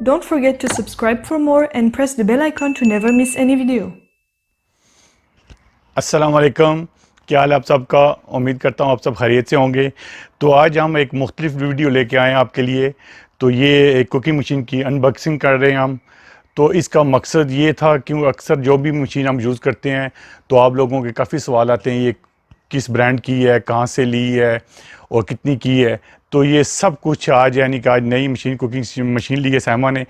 Don't forget to subscribe for more and press the bell icon to never miss any video. अस्सलाम वालेकुम, क्या हाल है आप सबका। उम्मीद करता हूँ आप सब खैरियत से होंगे। तो आज हम एक मुख्तलिफ वीडियो लेके आए हैं आपके लिए। तो ये एक कुकिंग मशीन की अनबॉक्सिंग कर रहे हैं हम। तो इसका मकसद ये था कि अक्सर जो भी मशीन हम यूज़ करते हैं तो आप लोगों के काफ़ी सवाल आते हैं, ये किस ब्रांड की है, कहाँ से ली है और कितनी की है। तो ये सब कुछ आज, यानी कि आज नई मशीन, कुकिंग मशीन ली है साइमा ने,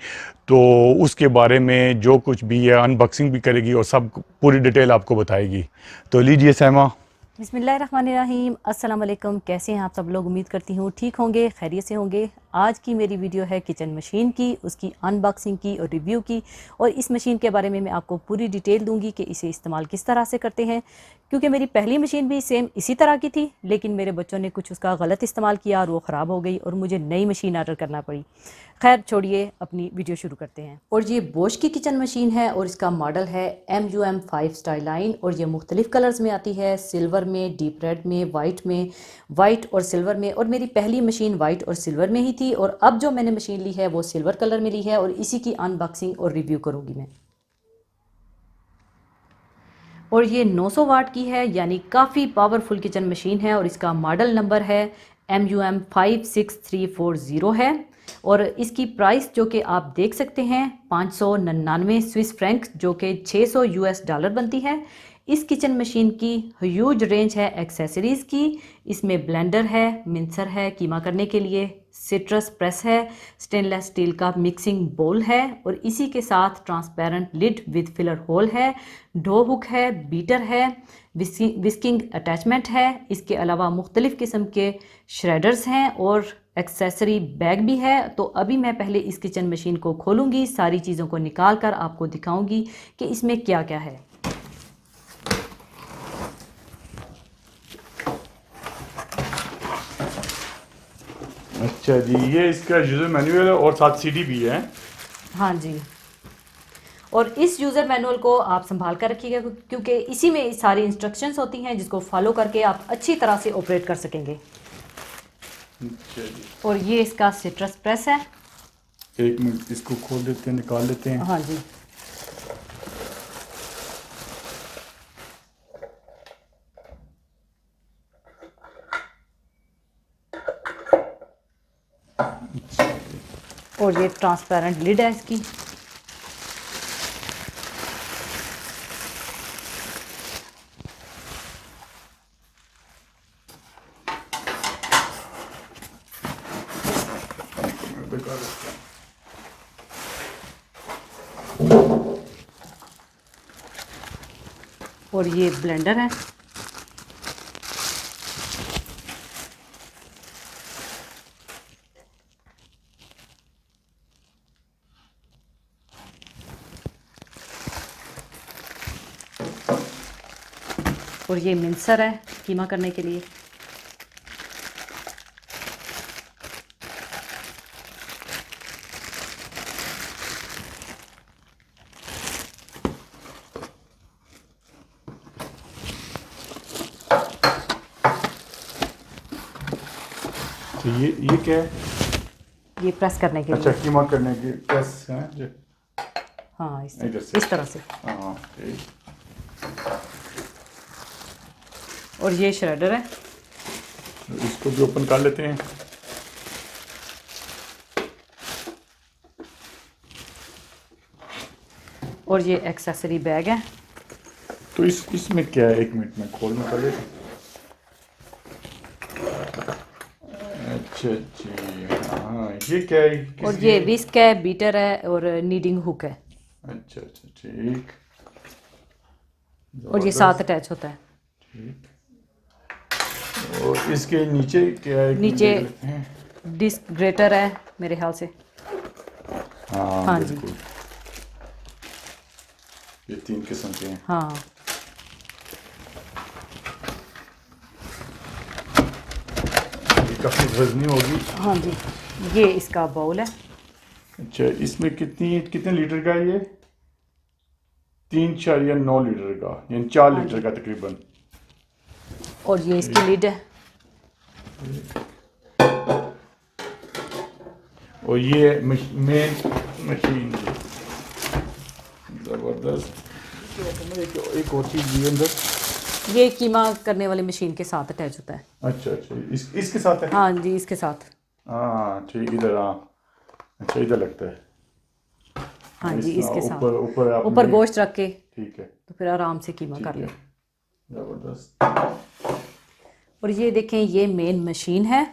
तो उसके बारे में जो कुछ भी है अनबॉक्सिंग भी करेगी और सब पूरी डिटेल आपको बताएगी। तो लीजिए साइमा। बिस्मिल्लाहिर्रहमानिर्रहीम। अस्सलाम वालेकुम। कैसे हैं आप सब लोग? उम्मीद करती हूँ ठीक होंगे, खैरियत से होंगे। आज की मेरी वीडियो है किचन मशीन की, उसकी अनबॉक्सिंग की और रिव्यू की। और इस मशीन के बारे में मैं आपको पूरी डिटेल दूंगी कि इसे इस्तेमाल किस तरह से करते हैं, क्योंकि मेरी पहली मशीन भी सेम इसी तरह की थी, लेकिन मेरे बच्चों ने कुछ उसका गलत इस्तेमाल किया और वो ख़राब हो गई और मुझे नई मशीन ऑर्डर करना पड़ी। खैर छोड़िए, अपनी वीडियो शुरू करते हैं। और ये बोश की किचन मशीन है और इसका मॉडल है MUM5 स्टाइलाइन। और ये मुख्तलिफ कलर्स में आती है, सिल्वर में, डीप रेड में, वाइट और सिल्वर में। और मेरी पहली मशीन वाइट और सिल्वर में ही थी, और अब जो मैंने मशीन ली है वो सिल्वर कलर में ली है, और इसी की अनबॉक्सिंग और रिव्यू करूँगी मैं। और ये 900 वाट की है, यानी काफ़ी पावरफुल किचन मशीन है। और इसका मॉडल नंबर है MUM56340 है। और इसकी प्राइस जो कि आप देख सकते हैं 599 स्विस फ्रैंक, जो कि $600 बनती है। इस किचन मशीन की ह्यूज रेंज है एक्सेसरीज़ की। इसमें ब्लेंडर है, मिक्सर है कीमा करने के लिए, सिट्रस प्रेस है, स्टेनलेस स्टील का मिक्सिंग बोल है, और इसी के साथ transparent lid with filler hole है, डो हुक है, बीटर है, विस्किंग अटैचमेंट है। इसके अलावा मुख्तलिफ़ किस्म के श्रेडर्स हैं और एक्सेसरी बैग भी है। तो अभी मैं पहले इस किचन मशीन को खोलूँगी, सारी चीज़ों को निकाल कर आपको दिखाऊँगी कि इसमें क्या क्या है। अच्छा जी, ये इसका यूज़र मैनुअल है और साथ सीडी भी है। हाँ जी, और इस यूज़र मैनुअल को आप संभाल कर रखिएगा, क्योंकि इसी में सारी इंस्ट्रक्शंस होती हैं जिसको फॉलो करके आप अच्छी तरह से ऑपरेट कर सकेंगे। अच्छा जी, और ये इसका सिट्रस प्रेस है। एक मिनट, इसको खोल देते हैं, निकाल लेते हैं। हाँ जी, और ये ट्रांसपेरेंट लिड है इसकी। और ये ब्लेंडर है। और ये मिक्सर है कीमा करने के लिए। तो ये क्या है? ये प्रेस करने के अच्छा, लिए। कीमा करने की प्रेस है जो। हाँ, इधर से। इस तरह से। हाँ, ठीक। और ये श्रेडर है। तो इसको भी ओपन कर लेते हैं। और ये एक्सेसरी बैग है। तो इसमें क्या है, एक मिनट में खोलना पड़ेगा। अच्छा जी, हाँ, ये क्या है? और ये विस्क है, बीटर है और नीडिंग हुक है। अच्छा अच्छा, ठीक। और ये साथ अटैच होता है। ठीक। और इसके नीचे क्या है? नीचे डिस्क ग्रेटर है मेरे ख्याल से। हाँ जी, बिल्कुल। ये 3 किस्म के हैं। हाँ। ये काफ़ी वजनी होगी। हाँ जी, ये इसका बाउल है। अच्छा, इसमें कितने लीटर का है ये? 3.9 लीटर का, यानी 4 हाँ लीटर जी। का तकरीबन। और ये इसकी लिड है। और ये मेन मशीन ज़बरदस्त। एक और चीज़ भी अंदर, ये कीमा करने वाली मशीन के साथ अटैच होता है। अच्छा अच्छा, इसके साथ है। हाँ जी, इसके साथ। हाँ ठीक, इधर। हाँ अच्छा, इधर लगता है। हाँ जी, इसके साथ ऊपर ऊपर गोश्त रख के, ठीक है, तो फिर आराम से कीमा कर लें। ज़बरदस्त। और ये देखें, ये मेन मशीन है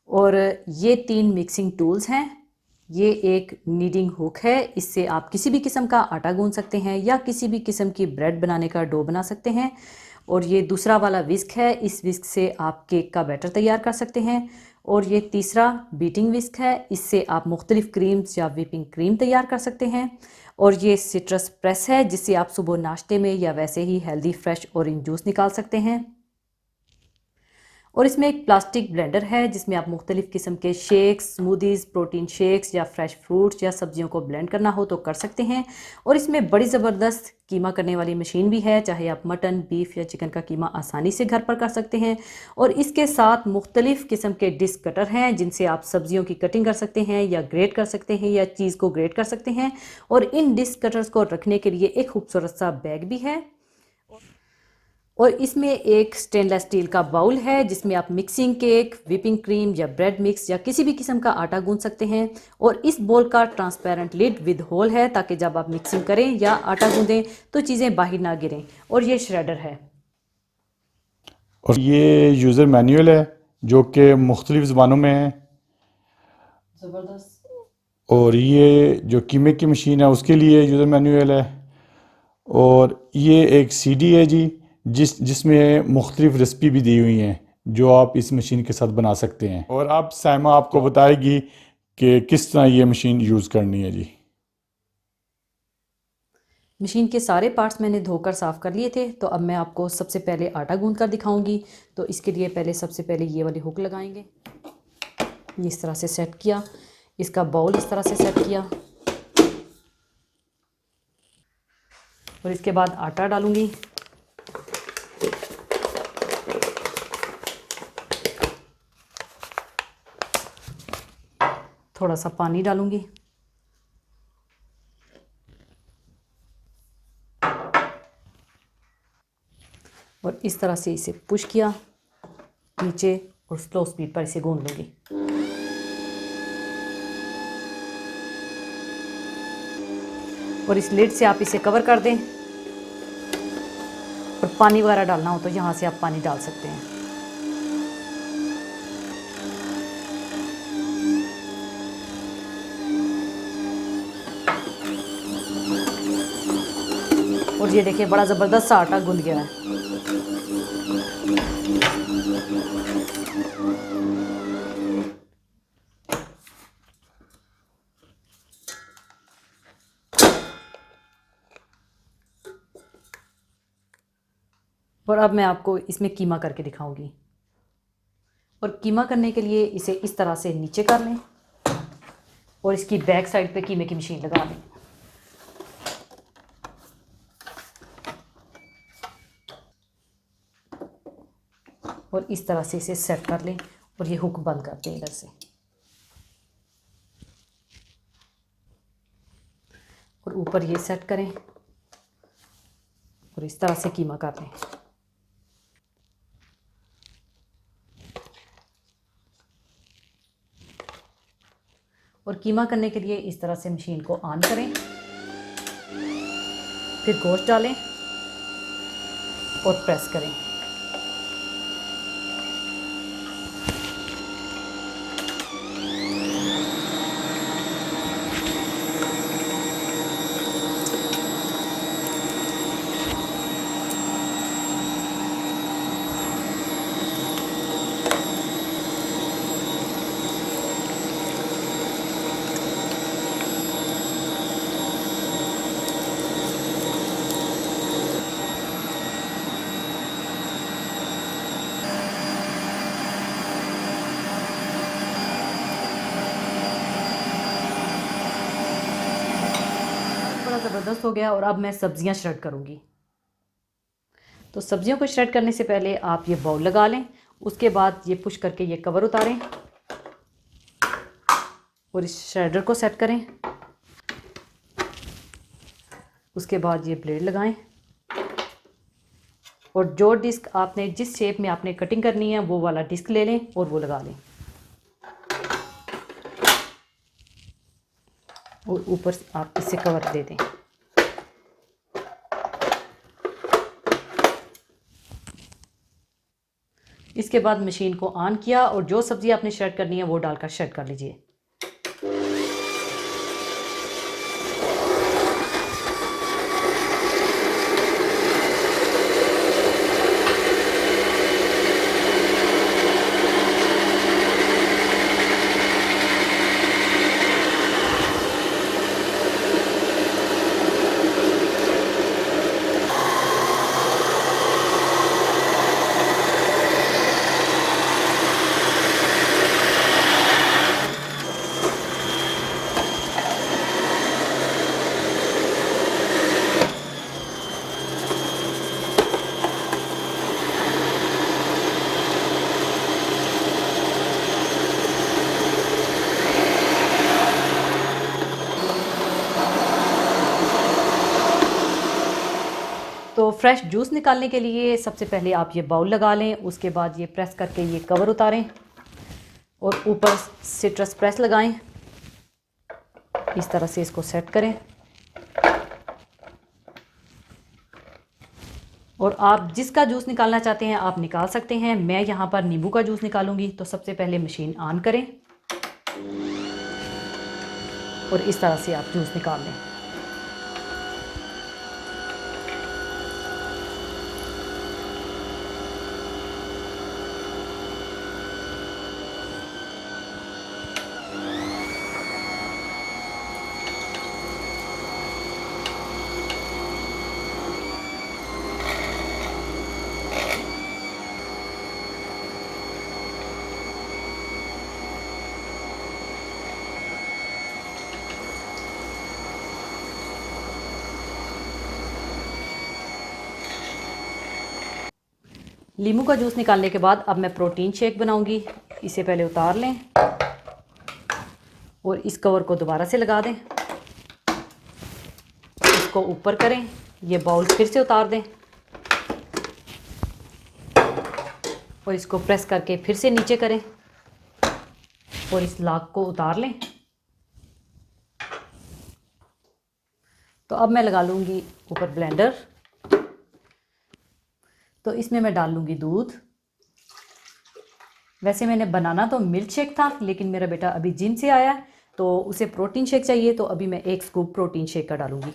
और ये 3 मिक्सिंग टूल्स हैं। ये एक नीडिंग हुक है, इससे आप किसी भी किस्म का आटा गूंद सकते हैं या किसी भी किस्म की ब्रेड बनाने का डो बना सकते हैं। और ये दूसरा वाला विस्क है, इस विस्क से आप केक का बैटर तैयार कर सकते हैं। और ये तीसरा बीटिंग विस्क है, इससे आप मुख्तलिफ क्रीम्स या व्हिपिंग क्रीम तैयार कर सकते हैं। और ये सिट्रस प्रेस है, जिससे आप सुबह नाश्ते में या वैसे ही हेल्दी फ्रेश ऑरेंज जूस निकाल सकते हैं। और इसमें एक प्लास्टिक ब्लेंडर है, जिसमें आप मुख्तलिफ किस्म के शेक्स, स्मूदीज़, प्रोटीन शेक्स या फ्रेश फ्रूट्स या सब्जियों को ब्लेंड करना हो तो कर सकते हैं। और इसमें बड़ी ज़बरदस्त कीमा करने वाली मशीन भी है, चाहे आप मटन, बीफ या चिकन का कीमा आसानी से घर पर कर सकते हैं। और इसके साथ मुख्तलिफ किस्म के डिस्क कटर हैं, जिनसे आप सब्जियों की कटिंग कर सकते हैं या ग्रेट कर सकते हैं या चीज़ को ग्रेट कर सकते हैं। और इन डिस्क कटर्स को रखने के लिए एक खूबसूरत सा बैग भी है। और इसमें एक स्टेनलेस स्टील का बाउल है, जिसमें आप मिक्सिंग केक, व्हिपिंग क्रीम या ब्रेड मिक्स या किसी भी किस्म का आटा गूंद सकते हैं। और इस बोल का ट्रांसपेरेंट लिड विद होल है, ताकि जब आप मिक्सिंग करें या आटा गूंदें तो चीज़ें बाहर ना गिरें। और ये श्रेडर है। और ये यूज़र मैनुअल है जो कि मुख्तलिफ ज़बानों में है। ज़बरदस्त। और ये जो कीमे की मशीन है उसके लिए यूज़र मैनुअल है। और ये एक सीडी है जी, जिसमें मुख्तलिफ रेसिपी भी दी हुई हैं जो आप इस मशीन के साथ बना सकते हैं। और अब साइमा आपको बताएगी कि किस तरह ये मशीन यूज़ करनी है जी। मशीन के सारे पार्ट्स मैंने धोकर साफ़ कर लिए थे, तो अब मैं आपको सबसे पहले आटा गूंद कर दिखाऊंगी। तो इसके लिए सबसे पहले ये वाली हुक लगाएंगे, ये इस तरह से सेट किया। इसका बाउल इस तरह से सेट किया और इसके बाद आटा डालूंगी। थोड़ा सा पानी डालूंगी और इस तरह से इसे पुश किया नीचे और स्लो स्पीड पर इसे गूंद लूंगी। और इस लिड से आप इसे कवर कर दें। और पानी वगैरह डालना हो तो यहाँ से आप पानी डाल सकते हैं। और ये देखिए, बड़ा ज़बरदस्त सा आटा गूंद गया है। और अब मैं आपको इसमें कीमा करके दिखाऊंगी। और कीमा करने के लिए इसे इस तरह से नीचे कर लें और इसकी बैक साइड पे कीमे की मशीन लगा लें। और इस तरह से इसे सेट कर लें और ये हुक बंद कर दें इधर से। और ऊपर ये सेट करें और इस तरह से कीमा कर लें। और कीमा करने के लिए इस तरह से मशीन को ऑन करें, फिर गोश्त डालें और प्रेस करें। ज़बरदस्त हो गया। और अब मैं सब्जियां श्रेड करूंगी। तो सब्जियों को श्रेड करने से पहले आप ये बाउल लगा लें, उसके बाद ये पुश करके ये कवर उतारें और इस श्रेडर को सेट करें उसके बाद ये ब्लेड लगाएं और जो डिस्क आपने जिस शेप में आपने कटिंग करनी है वो वाला डिस्क ले लें और वो लगा लें और ऊपर से आप इससे कवर दे दें। इसके बाद मशीन को ऑन किया और जो सब्ज़ी आपने श्रेड करनी है वो डालकर श्रेड कर लीजिए। तो फ्रेश जूस निकालने के लिए सबसे पहले आप ये बाउल लगा लें, उसके बाद ये प्रेस करके ये कवर उतारें और ऊपर सिट्रस प्रेस लगाएं। इस तरह से इसको सेट करें और आप जिसका जूस निकालना चाहते हैं आप निकाल सकते हैं। मैं यहाँ पर नींबू का जूस निकालूंगी। तो सबसे पहले मशीन ऑन करें और इस तरह से आप जूस निकाल लें। लीमू का जूस निकालने के बाद अब मैं प्रोटीन शेक बनाऊंगी। इसे पहले उतार लें और इस कवर को दोबारा से लगा दें, इसको ऊपर करें, ये बाउल फिर से उतार दें और इसको प्रेस करके फिर से नीचे करें और इस लॉक को उतार लें। तो अब मैं लगा लूँगी ऊपर ब्लेंडर। तो इसमें मैं डाल लूँगी दूध। वैसे मैंने बनाना तो मिल्क शेक था, लेकिन मेरा बेटा अभी जिम से आया तो उसे प्रोटीन शेक चाहिए, तो अभी मैं 1 स्कूप प्रोटीन शेक का डालूँगी।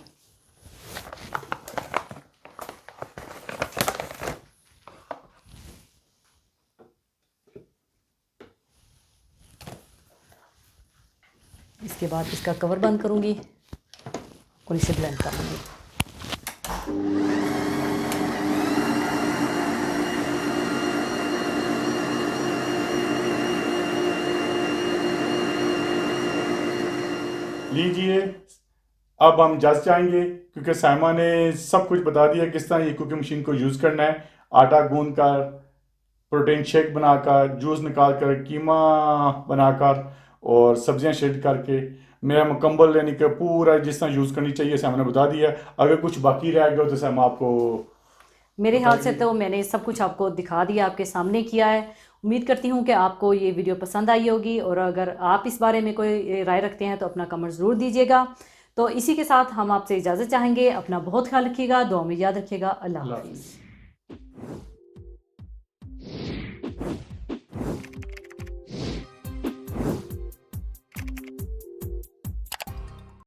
इसके बाद इसका कवर बंद करूँगी और इसे ब्लेंड कर लूँगी। लीजिए, अब हम जज जाएंगे क्योंकि साइमा ने सब कुछ बता दिया किस तरह ये कुकिंग मशीन को यूज़ करना है। आटा गूंद कर, प्रोटीन शेक बनाकर, जूस निकाल कर, कीमा बनाकर और सब्जियां शेड करके मेरा मुकम्मल यानी कि पूरा जिस तरह यूज़ करनी चाहिए साइमा ने बता दिया। अगर कुछ बाकी रह गया तो साइमा आपको मेरे ख्याल से तो मैंने सब कुछ आपको दिखा दिया, आपके सामने किया है। उम्मीद करती हूँ कि आपको ये वीडियो पसंद आई होगी और अगर आप इस बारे में कोई राय रखते हैं तो अपना कमेंट ज़रूर दीजिएगा। तो इसी के साथ हम आपसे इजाज़त चाहेंगे। अपना बहुत ख्याल रखिएगा, दुआ में याद रखिएगा। अल्लाह हाफ़िज़।